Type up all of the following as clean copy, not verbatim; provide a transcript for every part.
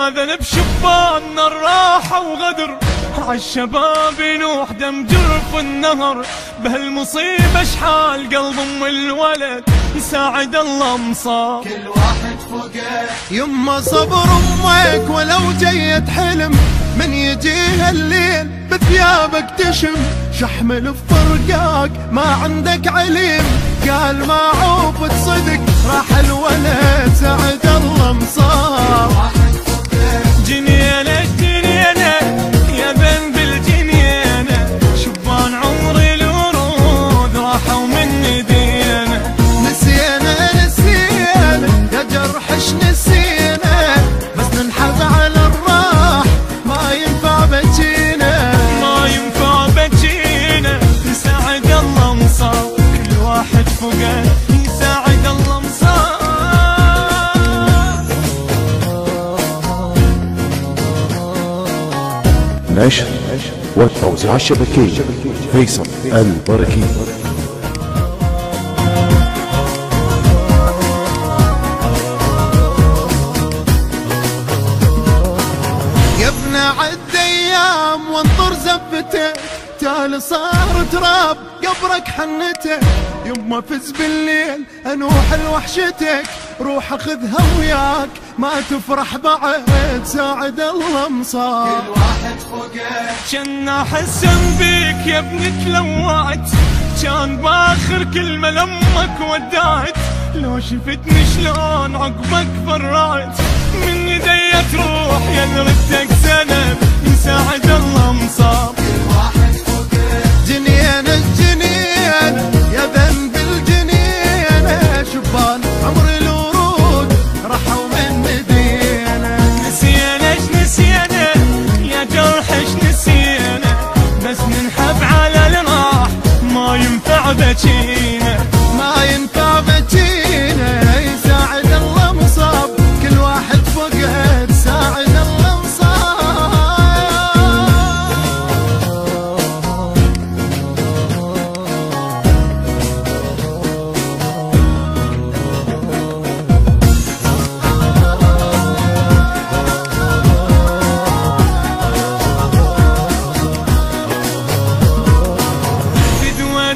يا ذنب شبان الراحة وغدر، عالشباب ينوح دم جرف النهر، بهالمصيبة اشحال قلب ام الولد يساعد الله مصاب. كل واحد فوقه يما صبر امك ولو جيت حلم، من يجيها الليل بثيابك تشم، شحمل بفرقاك ما عندك عليم، قال ما عوفت صدق راح الولد سعد الله مصاب. جنينة جنينة يا ذنب الجنينة، شبان عمري الورود راحوا من ايدينا. نسينا نسينا يا جرحش نسينا، بس ننحب على الراح ما ينفع بجينا، ما ينفع بجينا يساعد الله مصاب. كل واحد فوقه يساعد الله مصاب. النشر والتوزيع الشبكي فيصل البركي. يا ابن عد ايام وانطر زفته، تالي صار تراب قبرك حنته، يما فز بالليل انوح لوحشتك، روح اخذها وياك ما تفرح بعد ساعد الله مصاب. كل واحد فوقه كنا حسن بيك يا ابني تلوعت، كان باخر كلمة لامك ودعت، لو شفتني شلون عقبك فرعت، من يدي تروح يا ردك زنب يساعد الله مصاب. كل واحد فوقه جنينة جنينة يا ذنب الجنينة، شبان عمر الورود راحوا من مدينة. نسينا نسينا يا جرحش نسينا، بس ننحب على الراح ما ينفع بجينا، ما ينفع بجينا يساعد الله مصاب. كل واحد فوقه تساعد الله مصاب.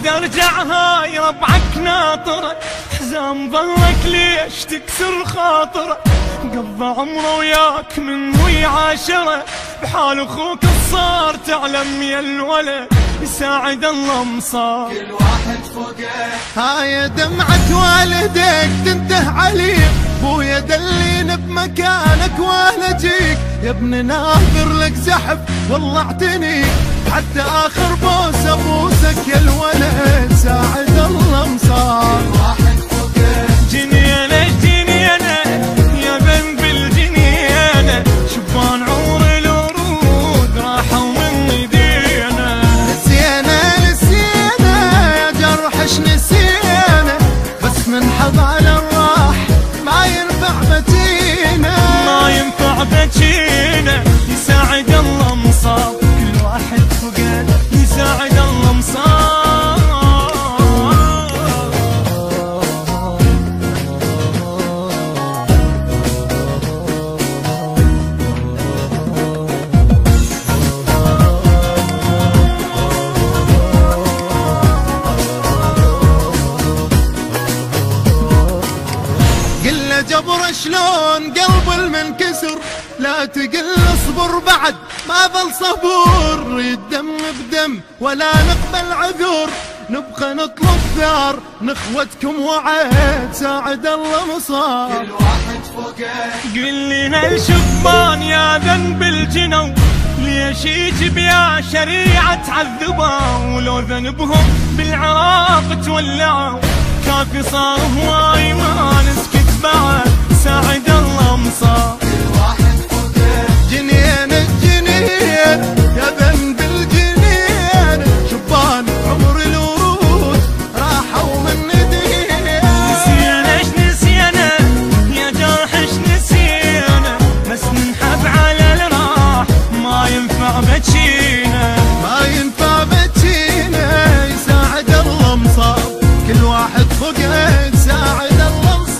ارجع هاي ربعك ناطرة، حزام ظلك ليش تكسر خاطره، قضى عمره وياك من ويا عاشرة، بحال اخوك الصار تعلم يا الولد يساعد الله مصاب. كل واحد فوقه هاي دمعة والدك تنته عليك، بويا دلين بمكانك واهلجيك، يا ابن ناظر لك زحف والله اعتنيك، حتى اخر بوسه بوسك يا الولد ساعد الله مصاب. كل واحد فوقه جنينة جنينة يا ذنب الجنينة، شبان عمر الورود راحوا من ايدينا. نسينا نسينا يا جرحش نسينا، بس ننحب على الراح ما ينفع بجينا، ما ينفع بجينا يساعد الله مصاب. كل واحد فوقه يساعد الله مصاب. قل جبر شلون قلب المنكسر، لا تقل اصبر بعد ما ظل صبور، ريد دم بدم ولا نقبل عذور، نبقى نطلب ثار نخوتكم وعد ساعد الله مصاب. كل واحد فوقه قل لنا الشبان يا ذنب الجنو، ليش يجب يا شريعة تعذبوا، ولو ذنبهم بالعراق تولعوا، كافي صار هواي ما نسكت بعد ساعد الله مصاب. كل واحد فوقه جنينة جنينة يا ذنب الجنينة، شبان عمر الورود راحوا من ايدينا. نسينا نسينا يا جرحش نسينا، بس ننحب على الراح ما ينفع بجينا، ما ينفع بجينا يساعد الله مصاب. كل واحد فوقه يساعد الله مصاب.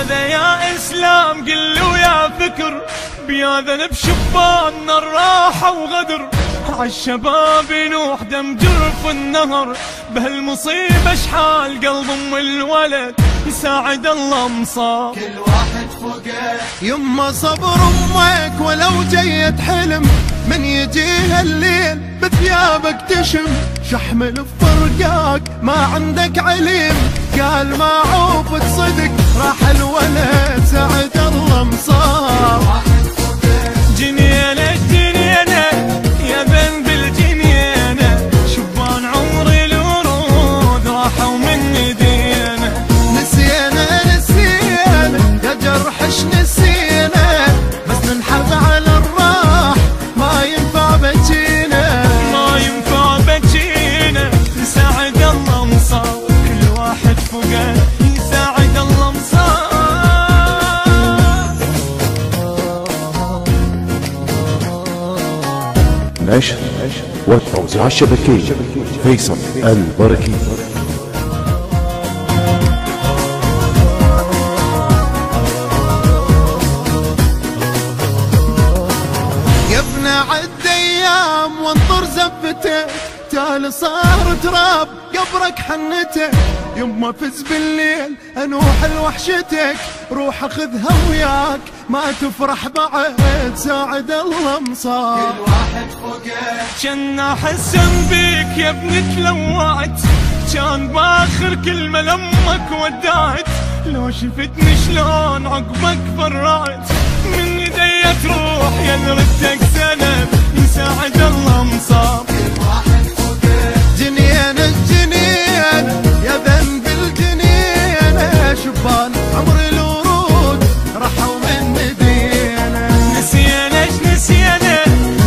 هذا يا اسلام قلو يا فكر بيا ذنب شباننا الراحة وغدر عالشباب ينوح دم جرف النهر بهالمصيبة شحال قلب ام الولد يساعد الله مصاب كل واحد فوقه. يما صبر امك ولو جيت حلم من يجيها الليل بثيابك تشم شحمل بفرقاك ما عندك عليم قال ما عوفت صدق راح الولد ساعد الله مصاب جنينة جنينة يا ذنب الجنينة شبان عمري الورود راحوا من ايدينا نسينا نسينا يا جرحش نسينا بس ننحب على الراح ما ينفع بجينا ما ينفع بجينا يساعد الله مصاب كل واحد فوقه يساعد الله مصاب. النشر والتوزيع الشبكي فيصل البركي. يا ابن عد ايام وانطر زفتك تالي صار تراب قبرك حنته يما فز بالليل انوح لوحشتك روح اخذها وياك ما تفرح بعد ساعد الله مصاب كل واحد فوقه. كنا حسن بيك يا ابن تلوعت كان باخر كلمة لامك ودعت لو شفتني شلون عقبك فرعت من يدي تروح يا ردك سنب يساعد الله مصاب كل واحد فوقه. جنينة الجنينة يا ذنب الجنينة شبان عمر الورود راحوا من مدينة نسينا نسينا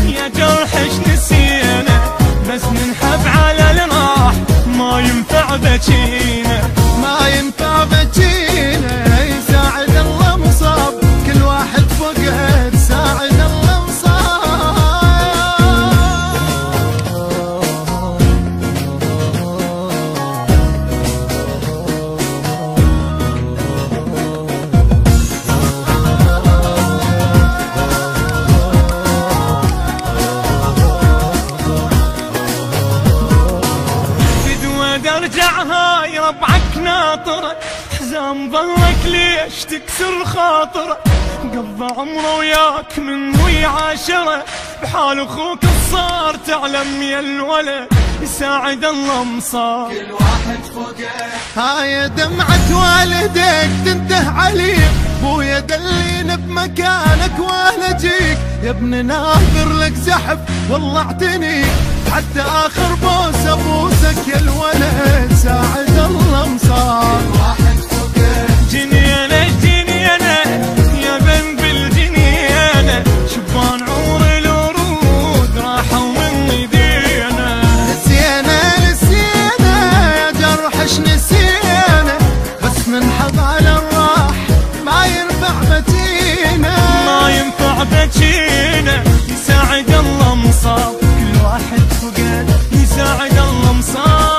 يا جرحش نسينا بس ننحب على الراح ما ينفع بجينا ما ينفع بجينا يساعد الله مصاب كل واحد فوقه تساعد الله مصاب. ارجع هاي ربعك ناطرة حزام ظلك ليش تكسر خاطره قضى عمره وياك من ويا عاشرة بحال اخوك الصار تعلم يا الولد يساعد الله مصاب كل واحد فوقه. هاي دمعة والدك تنته عليك بويا دلينا بمكانك والجيك يا ابن ناظر لك زحف والله اعتنيك حتى اخر بوسه بوسك يا الولد ساعد الله مصاب كل واحد فوقه. جنينة جنينة يا ذنب الجنينة شبان عمر الورود راحوا من ايدينا نسينا نسينا يا جرحش نسينا بس ننحب على الراح ما ينفع بجينا ما ينفع بجينا يساعد الله مصاب كل واحد فوقه يساعد الله مصاب.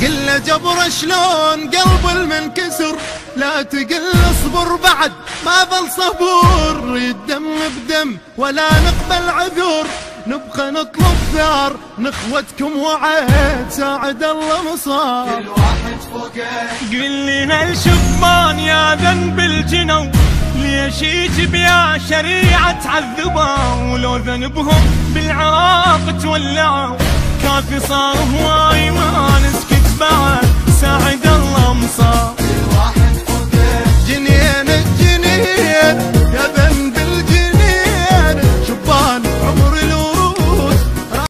قل جبر شلون قلب المنكسر لا تقل اصبر بعد ما ظل صبور الدم بدم ولا نقبل عذور نبقى نطلب ثار نخوتكم وعد ساعد الله مصاب كل واحد فوقه. قل لنا الشبان يا ذنب الجنو ليش يجب يا شريعة تعذبوا ولو ذنبهم بالعراق تولعوا كافي صار هواي ما نسكت بعد